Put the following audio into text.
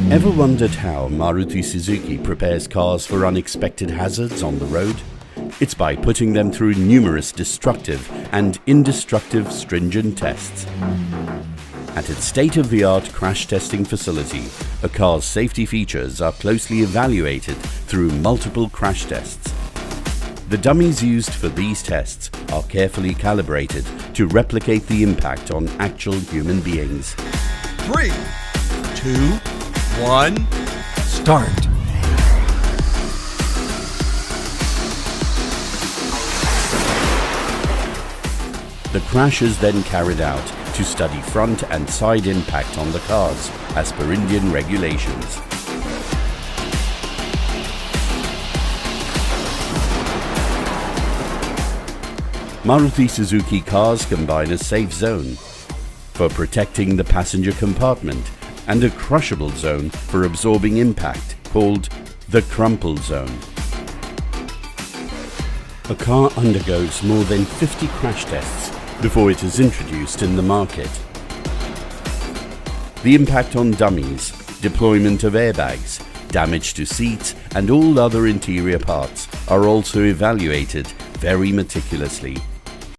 Ever wondered how Maruti Suzuki prepares cars for unexpected hazards on the road? It's by putting them through numerous destructive and indestructive stringent tests. At its state-of-the-art crash testing facility, a car's safety features are closely evaluated through multiple crash tests. The dummies used for these tests are carefully calibrated to replicate the impact on actual human beings. 3, 2, 1, start. The crash is then carried out to study front and side impact on the cars as per Indian regulations. Maruti Suzuki cars combine a safe zone for protecting the passenger compartment and a crushable zone for absorbing impact called the crumple zone. A car undergoes more than 50 crash tests before it is introduced in the market. The impact on dummies, deployment of airbags, damage to seats and all other interior parts are also evaluated very meticulously